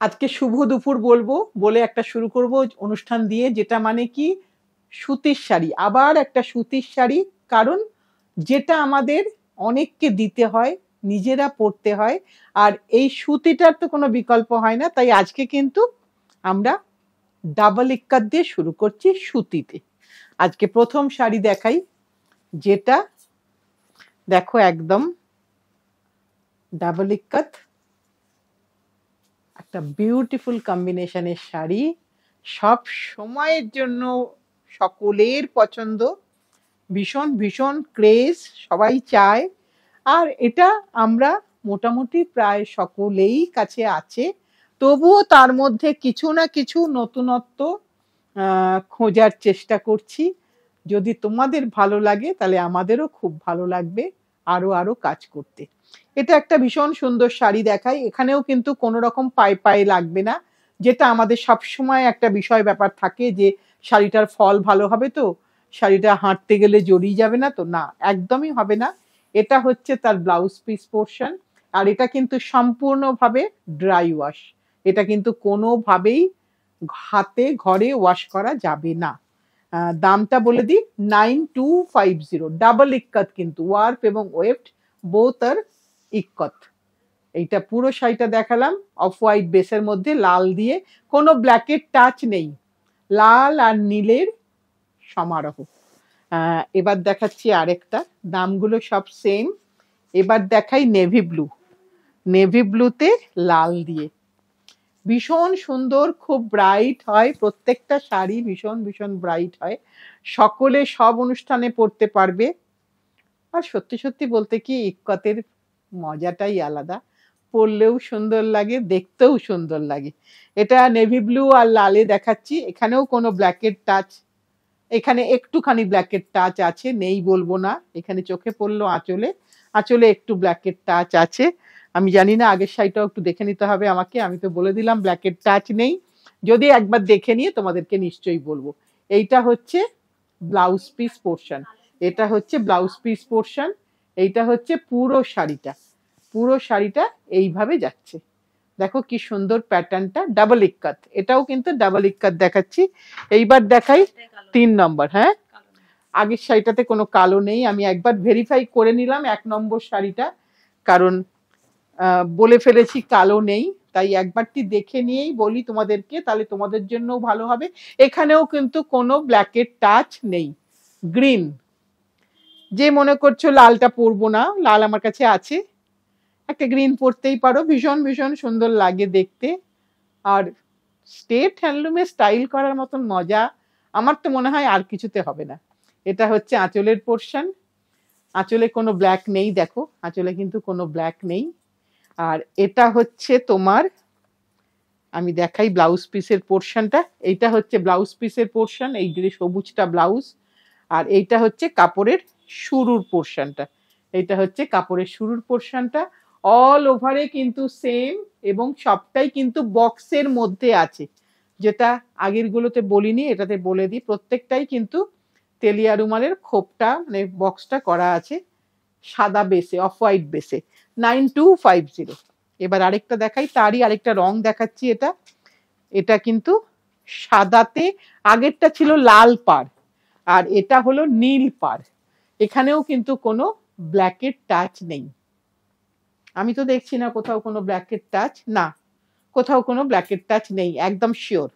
আজকে শুভ দুপুর বলবো বলে একটা শুরু করব অনুষ্ঠান দিয়ে, যেটা মানে কি সুতির শাড়ি, আবার একটা সুতির শাড়ি। কারণ যেটা আমাদের অনেককে দিতে হয়, নিজেরা পরতে হয়, আর এই সুতিটার তো কোনো বিকল্প হয় না। তাই আজকে কিন্তু আমরা ডাবল ইক্কাত দিয়ে শুরু করছি সুতিতে। আজকে প্রথম শাড়ি দেখাই, যেটা দেখো একদম ডাবল ইক্কাত, একটা বিউটিফুল কম্বিনেশনের শাড়ি, সব সময়ের জন্য সকলের পছন্দ, ভীষণ ভীষণ ক্রেজ, সবাই চায়। আর এটা আমরা মোটামুটি প্রায় সকলেই কাছে আছে, তবুও তার মধ্যে কিছু না কিছু নতুনত্ব খোঁজার চেষ্টা করছি। যদি তোমাদের ভালো লাগে তাহলে আমাদেরও খুব ভালো লাগবে আরো আরো কাজ করতে। এটা একটা ভীষণ সুন্দর শাড়ি দেখাই। এখানেও কিন্তু কোনো রকম পায়ে পায়ে লাগবে না, যেটা আমাদের সবসময় একটা বিষয় ব্যাপার থাকে যে শাড়িটার ফল ভালো হবে তো, শাড়িটা হাঁটতে গেলে জড়িয়ে যাবে না তো, না একদমই হবে না। এটা হচ্ছে তার ব্লাউজ পিস পোর্শন, আর এটা কিন্তু সম্পূর্ণভাবে ড্রাই ওয়াশ। এটা কিন্তু কোনোভাবেই হাতে ঘরে ওয়াশ করা যাবে না। দামটা বলে দিই, 9250, ডাবল ইক্কাত কিন্তু, ওয়ার্প এবং ওয়েফট বোথ আর ইক্কত। এইটা পুরো শাড়িটা দেখালাম অফ হোয়াইট বেসের মধ্যে লাল দিয়ে, কোনো ব্ল্যাকের টাচ নেই, লাল আর নীলের সমারোহ। এবার দেখাচ্ছি আরেকটা, দামগুলো সব সেম। এবার দেখাই নেভি ব্লু, নেভি ব্লুতে লাল দিয়ে, ভীষণ সুন্দর, খুব ব্রাইট হয় প্রত্যেকটা শাড়ি, ভীষণ ভীষণ ব্রাইট হয়, সকলে সব অনুষ্ঠানে পরতে পারবে। আর সত্যি সত্যি বলতে কি, ইক্কতের মজাটাই আলাদা, পরলেও সুন্দর লাগে, দেখতেও সুন্দর লাগে। এটা নেভি ব্লু আর লালে দেখাচ্ছি, এখানেও কোনো ব্ল্যাকের টাচ, এখানে একটুখানি ব্ল্যাকের টাচ আছে, নেই বলবো না, এখানে চোখে পড়লো আঁচলে, আঁচলে একটু ব্ল্যাকের টাচ আছে। আমি জানি না, আগের শাড়িটাও একটু দেখে নিতে হবে আমাকে, আমি তো বলে দিলাম ব্ল্যাকের টাচ নেই, যদি একবার দেখে নিয়ে তোমাদেরকে নিশ্চয়ই বলবো। এইটা হচ্ছে ব্লাউজ পিস পোর্শন, এটা হচ্ছে ব্লাউজ পিস পোর্শন, এইটা হচ্ছে পুরো শাড়িটা, পুরো শাড়িটা এইভাবে যাচ্ছে। দেখো কি সুন্দর প্যাটার্নটা, ডাবল ইক্কাত, এটাও কিন্তু ডাবল ইক্কাত দেখাচ্ছি। এইবার দেখাই 3 নম্বর। হ্যাঁ, আগের শাড়িটাতে কোনো কালো নেই, আমি একবার ভেরিফাই করে নিলাম 1 নম্বর শাড়িটা, কারণ বলে ফেলেছি কালো নেই, তাই একবারটি দেখে নিয়েই বলি তোমাদেরকে, তাহলে তোমাদের জন্যও ভালো হবে। এখানেও কিন্তু কোনো ব্ল্যাকের টাচ নেই, গ্রিন। যে মনে করছো লালটা পরবো না, লাল আমার কাছে আছে, একটা গ্রিন পরতেই পারো, ভীষণ ভীষণ সুন্দর লাগে দেখতে। আর স্টেট হ্যান্ডলুমে স্টাইল করার মতন মজা আমার তো মনে হয় আর কিছুতে হবে না। এটা হচ্ছে আঁচলের পোর্শন, আঁচলে কোনো ব্ল্যাক নেই, দেখো আঁচলে কিন্তু কোনো ব্ল্যাক নেই। আর এটা হচ্ছে তোমার, আমি দেখাই ব্লাউজ পিসের পোর্শনটা, এইটা হচ্ছে ব্লাউজ পিসের পোর্শন, এই যে সবুজটা ব্লাউজ, আর এইটা হচ্ছে কাপড়ের শুরুর পোর্শনটা, এইটা হচ্ছে কাপড়ের শুরুর পোর্শনটা। অল ওভারে কিন্তু সেম, এবং সবটাই কিন্তু বক্সের মধ্যে আছে, যেটা আগের গুলোতে বলিনি, এটাতে বলে দিই, প্রত্যেকটাই কিন্তু তেলিয়া রুমালের খোপটা মানে বক্সটা করা আছে সাদা বেসে, অফ হোয়াইট বেসে, 9250। এবার আরেকটা দেখাই, তারই আরেকটা রং দেখাচ্ছি। এটা এটা কিন্তু সাদাতে, আগেরটা ছিল লাল পাড়, আর এটা হলো নীল পাড়। এখানেও কিন্তু কোনো ব্ল্যাকের টাচ নেই, আমি তো দেখছি না কোথাও কোনো ব্ল্যাকের টাচ, না কোথাও কোনো ব্ল্যাকের টাচ নেই, একদম শিওর।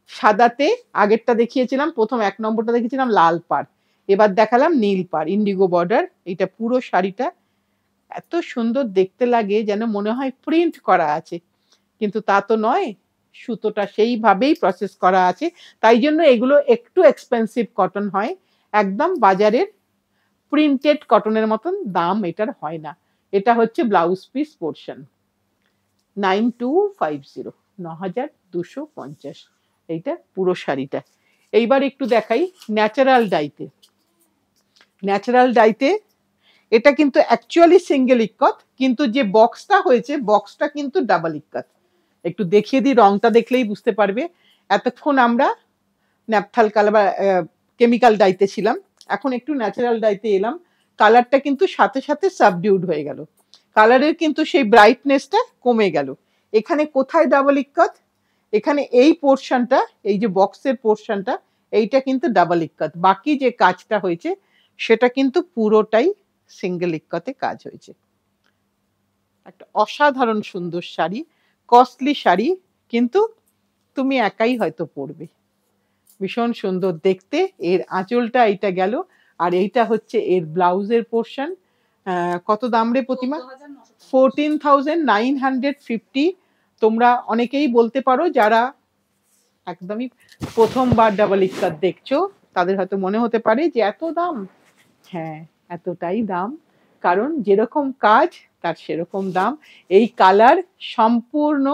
সাদাতে আগেরটা দেখিয়েছিলাম, প্রথম 1 নম্বরটা দেখিয়েছিলাম লাল পাড়, এবার দেখালাম নীল পাড়, ইন্ডিগো বর্ডার। এটা পুরো শাড়িটা এত সুন্দর দেখতে লাগে, যেন মনে হয় প্রিন্ট করা আছে, কিন্তু তা তো নয়, সুতোটা সেইভাবেই প্রসেস করা আছে, তাই জন্য এগুলো একটু এক্সপেন্সিভ কটন হয়, একদম বাজারের প্রিন্টেড কটনের মতন দাম এটার হয় না। এটা হচ্ছে ব্লাউজ পিস পোর্শন, 9250, 9250, এইটা পুরো শাড়িটা। এইবার একটু দেখাই ন্যাচারাল ডাইতে, ন্যাচারাল ডাইতে এটা কিন্তু অ্যাকচুয়ালি সিঙ্গেল ইক্কত, কিন্তু যে বক্সটা হয়েছে বক্সটা কিন্তু ডাবল ইক্কত। একটু দেখিয়ে দিই, রংটা দেখলেই বুঝতে পারবে। এতক্ষণ আমরা ন্যাপথাল কালার বা কেমিক্যাল ডাইতে ছিলাম, এখন একটু ন্যাচারাল ডাইতে এলাম, কালারটা কিন্তু সাথে সাথে সাবডিউড হয়ে গেল, কালারের কিন্তু সেই ব্রাইটনেসটা কমে গেল। এখানে কোথায় ডাবল ইক্কত, এখানে এই পোর্শনটা, এই যে বক্সের পোর্শনটা, এইটা কিন্তু ডাবল ইক্কত, বাকি যে কাজটা হয়েছে সেটা কিন্তু পুরোটাই সিঙ্গেল ইক্কতে কাজ হয়েছে। একটা অসাধারণ সুন্দর শাড়ি, কস্টলি শাড়ি, কিন্তু তুমি একাই হয়তো পরবে। ভীষণ সুন্দর দেখতে। এর আঁচলটা এইটা গেল, আর এইটা হচ্ছে এর ব্লাউজের পোর্শন। কত দাম রে প্রতিমা? 14,950। তোমরা অনেকেই বলতে পারো যারা একদমই প্রথমবার ডাবল ইক্কত দেখছো, তাদের হয়তো মনে হতে পারে যে এত দাম। হ্যাঁ, এতটাই দাম, কারণ যেরকম কাজ তার সেরকম দাম। এই কালার সম্পূর্ণ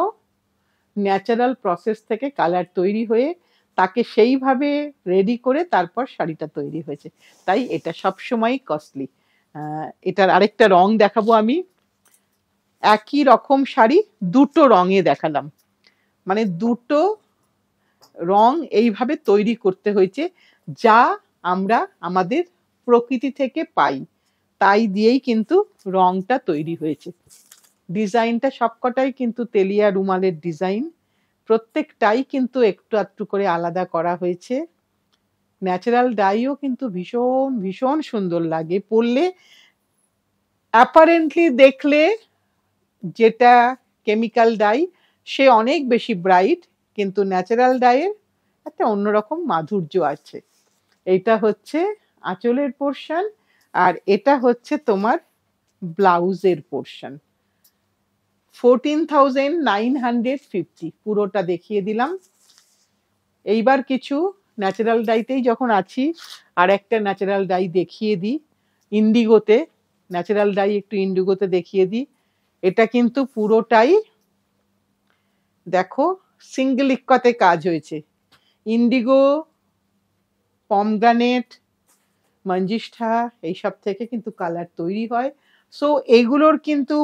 ন্যাচারাল প্রসেস থেকে কালার তৈরি হয়ে তাকে সেইভাবে রেডি করে তারপর শাড়িটা তৈরি হয়েছে, তাই এটা সবসময় কস্টলি। এটার আরেকটা রং দেখাবো আমি। একই রকম শাড়ি দুটো রঙে দেখালাম, মানে দুটো রং এইভাবে তৈরি করতে হয়েছে, যা আমরা আমাদের প্রকৃতি থেকে পাই তাই দিয়েই কিন্তু রংটা তৈরি হয়েছে। ডিজাইনটা সবকটাই কিন্তু তেলিয়া রুমালের ডিজাইন, প্রত্যেকটাই কিন্তু একটু একটু করে আলাদা করা হয়েছে। ন্যাচারাল ডাইও কিন্তু ভীষণ ভীষণ সুন্দর লাগে পরলে। অ্যাপারেন্টলি দেখলে যেটা কেমিক্যাল ডাই সে অনেক বেশি ব্রাইট, কিন্তু ন্যাচারাল ডাইয়ের একটা অন্যরকম মাধুর্য আছে। এইটা হচ্ছে আঁচলের পোর্শন, আর এটা হচ্ছে তোমার ব্লাউজের পোর্শন। 14,950 পুরোটা দেখিয়ে দিলাম। এইবার কিছু ন্যাচারাল ডাইতেই যখন আছি, আর একটা ন্যাচারাল ডাই দেখিয়ে দিই ইন্ডিগোতে। ন্যাচারাল ডাই একটু ইন্ডিগোতে দেখিয়ে দিই। এটা কিন্তু পুরোটাই দেখো সিঙ্গেল ইক্কতে কাজ হয়েছে। ইন্ডিগো, পমগ্রানেট, মঞ্জিষ্ঠা এইসব থেকে কিন্তু কালার তৈরি হয়। সো এইগুলোর কিন্তু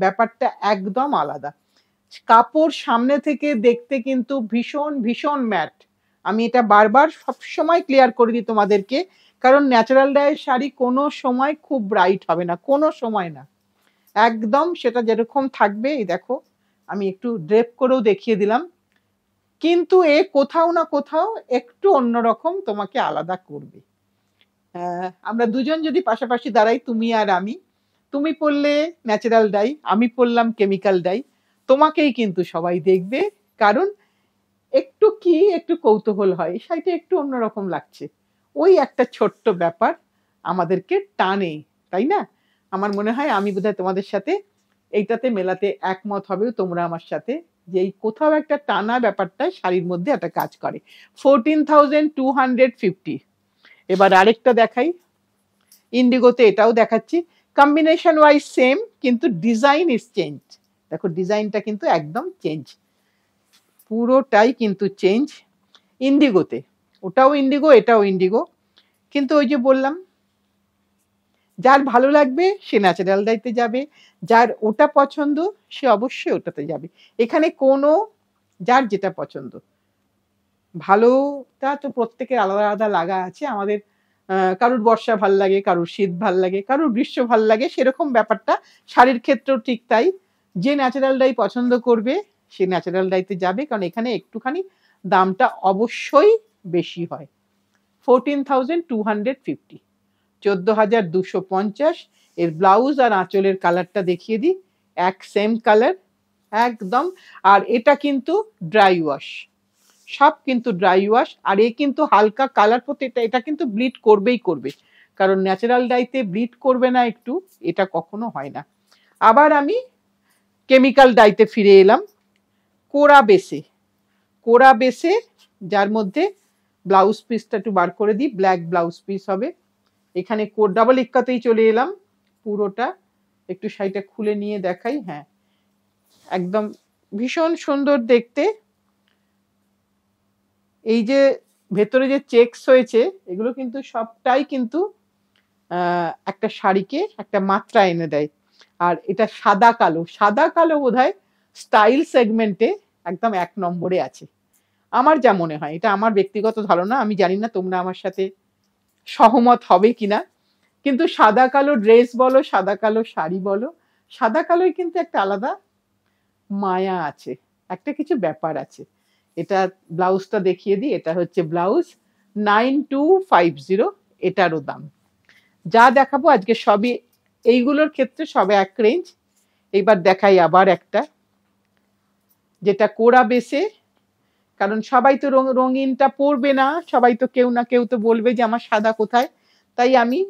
ব্যাপারটা একদম আলাদা। কাপড় সামনে থেকে দেখতে কিন্তু ভীষণ ভীষণ ম্যাট। আমি এটা বারবার সবসময় ক্লিয়ার করে দিই তোমাদেরকে, কারণ ন্যাচারাল ডাইয়ের শাড়ি কোনো সময় খুব ব্রাইট হবে না, কোনো সময় না, একদম সেটা যেরকম থাকবে। এই দেখো আমি একটু ড্রেপ করেও দেখিয়ে দিলাম, কিন্তু এ কোথাও না কোথাও একটু অন্যরকম তোমাকে আলাদা করবে। আমরা দুজন যদি পাশাপাশি দাঁড়াই, তুমি আর আমি, তুমি পরলে ন্যাচারাল ডাই, আমি পরলাম কেমিক্যাল ডাই, তোমাকেই কিন্তু সবাই দেখবে, কারণ একটু কৌতূহল হয়, শাড়িটা একটু অন্যরকম লাগছে, ওই একটা ছোট্ট ব্যাপার আমাদেরকে টানে, তাই না? আমার মনে হয় আমি বোধহয় তোমাদের সাথে এইটাতে মেলাতে একমত হবে তোমরা আমার সাথে, যে এই কোথাও একটা টানা ব্যাপারটা শাড়ির মধ্যে একটা কাজ করে। 14,250। এবার আরেকটা দেখাই, ইন্ডিগোতে এটাও দেখাচ্ছি, কম্বিনেশন ওয়াইজ সেম, কিন্তু ডিজাইন ইজ চেঞ্জ। দেখো ডিজাইনটা কিন্তু একদম চেঞ্জ, পুরোটাই কিন্তু চেঞ্জ ইন্ডিগোতে। ওটাও ইন্ডিগো, এটাও ইন্ডিগো, কিন্তু ওই যে বললাম, যার ভালো লাগবে সে ন্যাচারাল ডাইতে যাবে, যার ওটা পছন্দ সে অবশ্যই ওটাতে যাবে। এখানে কোনো যার যেটা পছন্দ, ভালোটা তো প্রত্যেকের আলাদা আলাদা লাগা আছে। আমাদের কারুর বর্ষা ভাল লাগে, কারুর শীত ভাল লাগে, কারুর গ্রীষ্ম ভাল লাগে, সেরকম ব্যাপারটা শাড়ির ক্ষেত্রেও ঠিক তাই। যে ন্যাচারাল ডাই পছন্দ করবে সে ন্যাচারাল ডাইতে যাবে, কারণ এখানে একটুখানি দামটা অবশ্যই বেশি হয়। 14,250, 14,250। এর ব্লাউজ আর আঁচলের কালারটা দেখিয়ে দিই, এক সেম কালার একদম। আর এটা কিন্তু ড্রাই ওয়াশ, সব কিন্তু ড্রাই ওয়াশ। আর এ কিন্তু হালকা কালার প্রতি, এটা কিন্তু ব্লিড করবেই করবে, কারণ ন্যাচারাল ডাইতে ব্লিড করবে না একটু, এটা কখনো হয় না। আবার আমি কেমিক্যাল ডাইতে ফিরে এলাম, কোরা বেসে, কোরা বেসে, যার মধ্যে ব্লাউজ পিসটা একটু বার করে দিই, ব্ল্যাক ব্লাউজ পিস হবে। এখানে ডাবল ইক্কাতেই চলে এলাম পুরোটা, একটু শাড়িটা খুলে নিয়ে দেখাই। হ্যাঁ, একদম ভীষণ সুন্দর দেখতে। এই যে ভেতরে যে চেকস হয়েছে, এগুলো কিন্তু সবটাই কিন্তু একটা শাড়িকে একটা মাত্রা এনে দেয়। আর এটা সাদা কালো, সাদা কালো বোধহয় স্টাইল সেগমেন্টে একদম 1 নম্বরে আছে, আমার যা মনে হয়। এটা আমার ব্যক্তিগত ধারণা, আমি জানি না তোমরা আমার সাথে সহমত হবে কিনা, কিন্তু সাদা কালো ড্রেস বলো, সাদা কালো শাড়ি বলো, সাদা কালোই কিন্তু একটা আলাদা মায়া আছে, একটা কিছু ব্যাপার আছে। এটা ব্লাউজটা দেখিয়ে দিই, এটা হচ্ছে ব্লাউজ 9250, এটারও দাম। যা দেখাবো আজকে সবই এইগুলোর ক্ষেত্রে সবে এক রেঞ্জ। এইবার দেখাই আবার একটা, যেটা কোরা বেসে, কারণ সবাই তো রঙিনটা পরবে না, সবাই তো কেউ না কেউ তো বলবে যে আমার সাদা কোথায়, তাই আমি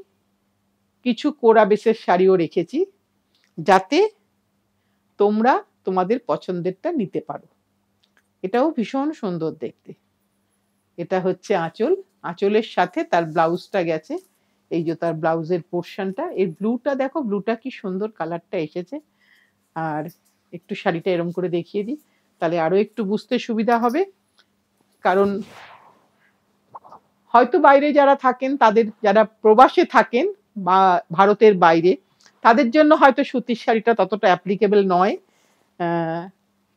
কিছু কোরা বেসের শাড়িও রেখেছি যাতে তোমরা তোমাদের পছন্দেরটা নিতে পারো। এটাও ভীষণ সুন্দর দেখতে। এটা হচ্ছে আঁচল, আঁচলের সাথে তার ব্লাউজটা গেছে, এই যে তার ব্লাউজের পোর্শনটা। এই ব্লুটা দেখো, ব্লুটা কি সুন্দর কালারটা এসেছে। আর একটু শাড়িটা এরম করে দেখিয়ে দিই, তাহলে আরো একটু বুঝতে সুবিধা হবে। কারণ হয়তো বাইরে যারা থাকেন, তাদের যারা প্রবাসে থাকেন বা ভারতের বাইরে, তাদের জন্য হয়তো সুতির শাড়িটা ততটা অ্যাপ্লিকেবল নয়,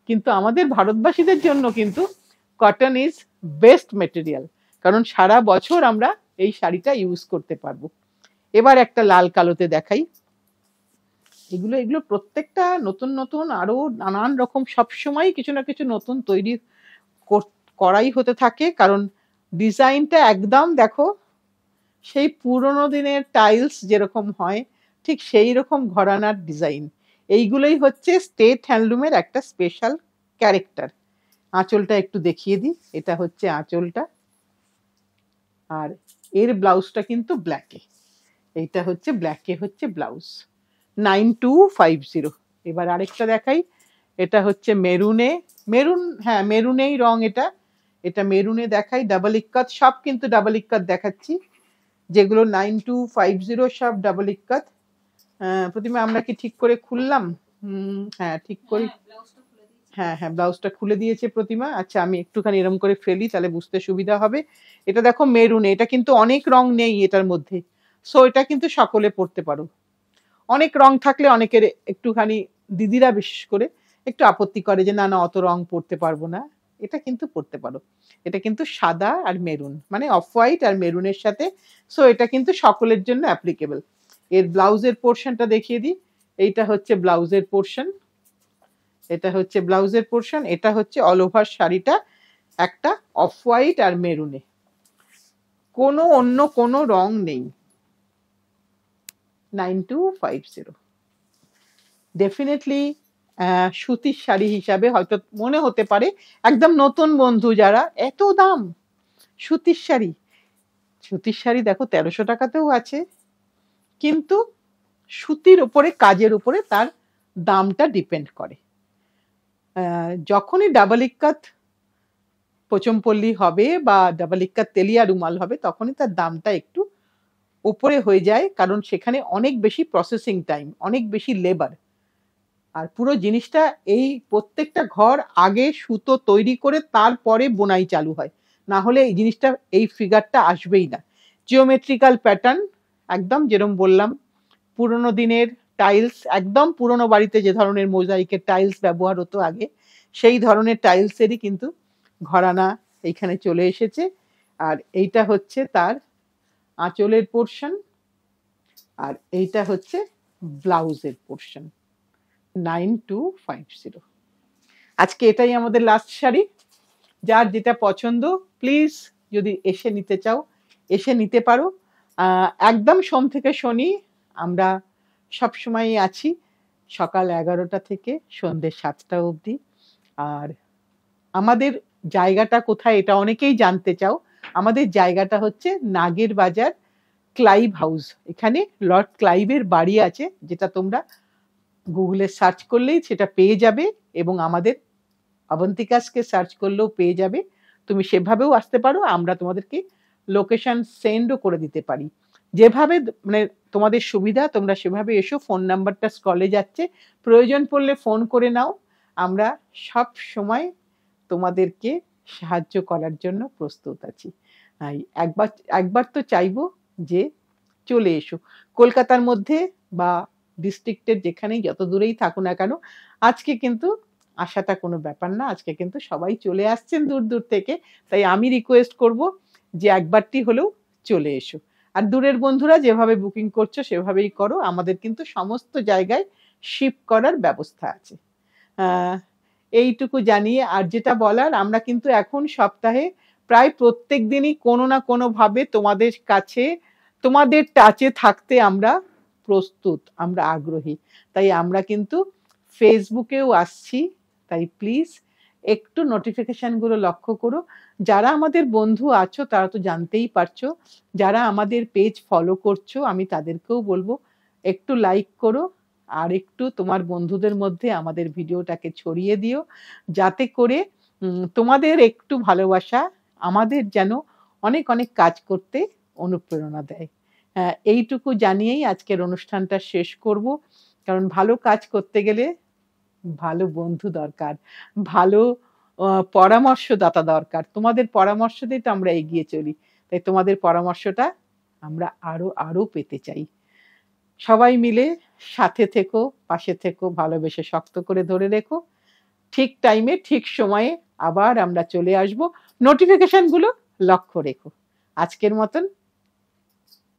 কিন্তু আমাদের ভারতবাসীদের জন্য কিন্তু কটন ইজ বেস্ট মেটেরিয়াল, কারণ সারা বছর আমরা এই শাড়িটা ইউজ করতে পারবো। এবার একটা লাল কালোতে দেখাই। এগুলো এগুলো প্রত্যেকটা নতুন নতুন আরো নানান রকম, সবসময় কিছু না কিছু নতুন তৈরি করাই হতে থাকে, কারণ ডিজাইনটা একদম দেখো সেই পুরোনো দিনের টাইলস যেরকম হয় ঠিক সেই রকম ঘরানার ডিজাইন। এইগুলোই হচ্ছে স্টেট হ্যান্ডলুমের একটা স্পেশাল ক্যারেক্টার। আঁচলটা একটু দেখিয়ে দিই, এটা হচ্ছে আঁচলটা, আর এর ব্লাউজটা কিন্তু ব্ল্যাকে, এইটা হচ্ছে ব্ল্যাকে হচ্ছে ব্লাউজ 9250। এবার আরেকটা দেখাই, এটা হচ্ছে মেরুনে, মেরুন, হ্যাঁ মেরুনেই রং এটা, এটা মেরুনে দেখাই, ডাবল ইক্কাত, সব কিন্তু ডাবল ইক্কাত দেখাচ্ছি, যেগুলো 9250 সব ডাবল ইক্কাত। প্রতিমা আমরা কি ঠিক করে খুললাম? হ্যাঁ ঠিক করে, হ্যাঁ হ্যাঁ ব্লাউজটা খুলে দিয়েছে প্রতিমা। আচ্ছা আমি একটুখানি এরম করে ফেলি, তাহলে বুঝতে সুবিধা হবে। এটা দেখো মেরুনে, এটা কিন্তু অনেক রং নেই এটার মধ্যে, সো এটা কিন্তু সকলে পরতে পারো। অনেক রং থাকলে অনেকের একটুখানি, দিদিরা বিশেষ করে একটু আপত্তি করে যে না না অত রং পরতে পারবো না, এটা কিন্তু পরতে পারো। এটা কিন্তু সাদা আর মেরুন, মানে অফ হোয়াইট আর মেরুনের সাথে, সো এটা কিন্তু সকলের জন্য অ্যাপ্লিকেবল। এর ব্লাউজের পোর্শনটা দেখিয়ে দিই, এইটা হচ্ছে ব্লাউজের পোর্শন, এটা হচ্ছে ব্লাউজের পোর্শন, এটা হচ্ছে অল ওভার শাড়িটা একটা অফ হোয়াইট আর মেরুনে, কোনো অন্য কোনো রং নেই। 9250 ডেফিনেটলি সুতির শাড়ি হিসাবে হয়তো মনে হতে পারে একদম নতুন বন্ধু যারা, এত দাম সুতির শাড়ি। সুতির শাড়ি দেখো 1300 টাকাতেও আছে, কিন্তু সুতির উপরে, কাজের উপরে তার দামটা ডিপেন্ড করে। যখনই ডাবল ইক্কাত পোচমপল্লী হবে বা ডাবল ইক্কাত তেলিয়া রুমাল হবে, তখনই তার দামটা একটু উপরে হয়ে যায়, কারণ সেখানে অনেক বেশি প্রসেসিং টাইম, অনেক বেশি লেবার, আর পুরো জিনিসটা এই প্রত্যেকটা ঘর আগে সুতো তৈরি করে তারপরে বোনাই চালু হয়, না হলে এই জিনিসটা এই ফিগারটা আসবেই না। জিওমেট্রিক্যাল প্যাটার্ন, একদম যেরকম বললাম পুরোনো দিনের টাইলস, একদম পুরোনো বাড়িতে যে ধরনের মোজাইকের টাইলস ব্যবহার হতো আগে, সেই ধরনের টাইলসেরই কিন্তু ঘরানা এইখানে চলে এসেছে। আর এইটা হচ্ছে তার আঁচলের পোর্শন, আর এইটা হচ্ছে ব্লাউজের পোর্শন 9250। আজকে এটাই আমাদের লাস্ট শাড়ি। যার যেটা পছন্দ প্লিজ যদি এসে নিতে চাও এসে নিতে পারো। একদম সোম থেকে শনি আমরা সব সময় আছি, সকাল 11টা থেকে সন্ধ্যে 7টা অবধি। আর আমাদের জায়গাটা কোথায় এটা অনেকেই জানতে চাও। আমাদের জায়গাটা হচ্ছে নাগের বাজার ক্লাইভ হাউস, এখানে লর্ড ক্লাইভের বাড়ি আছে, যেটা তোমরা গুগলে সার্চ করলেই সেটা পেয়ে যাবে, এবং আমাদের অবন্তিকাসকে সার্চ করলেও পেয়ে যাবে। তুমি সেভাবেও আসতে পারো, আমরা তোমাদেরকে লোকেশন সেন্ডও করে দিতে পারি, যেভাবে মানে তোমাদের সুবিধা তোমরা সেভাবে এসো। ফোন নাম্বারটা স্ক্রলে যাচ্ছে, প্রয়োজন পড়লে ফোন করে নাও, আমরা সব সময় তোমাদেরকে সাহায্য করার জন্য প্রস্তুত আছি। একবার একবার তো চাইবো যে চলে এসো, কলকাতার মধ্যে বা ডিস্ট্রিক্টের যেখানেই যত দূরেই থাকো না কেন। আজকে কিন্তু আসাটা কোনো ব্যাপার না, আজকে কিন্তু সবাই চলে আসছেন দূর দূর থেকে, তাই আমি রিকোয়েস্ট করব যে একবারটি হলেও চলে এসো। আর দূরের বন্ধুরা যেভাবে বুকিং করছো সেভাবেই করো, আমাদের কিন্তু সমস্ত জায়গায় শিপ করার ব্যবস্থা আছে। এইটুকু জানিয়ে আর যেটা বলার, আমরা কিন্তু এখন সপ্তাহে প্রায় প্রত্যেক দিনই কোনো না কোনোভাবে তোমাদের কাছে, তোমাদের টাচে থাকতে আমরা প্রস্তুত, আমরা আগ্রহী। তাই আমরা কিন্তু ফেসবুকেও আসছি। তাই প্লিজ একটু নোটিফিকেশনগুলো লক্ষ্য করো। যারা আমাদের বন্ধু আছো তারা তো জানতেই পারছো, যারা আমাদের পেজ ফলো করছো আমি তাদেরকেও বলবো একটু লাইক করো আর একটু তোমার বন্ধুদের মধ্যে আমাদের ভিডিওটাকে ছড়িয়ে দিও, যাতে করে তোমাদের একটু ভালোবাসা আমাদের যেন অনেক অনেক কাজ করতে অনুপ্রেরণা দেয়। এইটুকু জানিয়েই আজকের অনুষ্ঠানটা শেষ করব, কারণ ভালো কাজ করতে গেলে ভালো বন্ধু দরকার, ভালো পরামর্শদাতা দরকার। তোমাদের পরামর্শ দিয়ে তো আমরা এগিয়ে চলি। তাই তোমাদের পরামর্শটা আমরা আরো আরো পেতে চাই। সবাই মিলে সাথে থেকো, পাশে থেকো, ভালোবেসে শক্ত করে ধরে রেখো। ঠিক টাইমে ঠিক সময়ে আবার আমরা চলে আসব। নোটিফিকেশনগুলো লক্ষ্য রেখো। আজকের মতন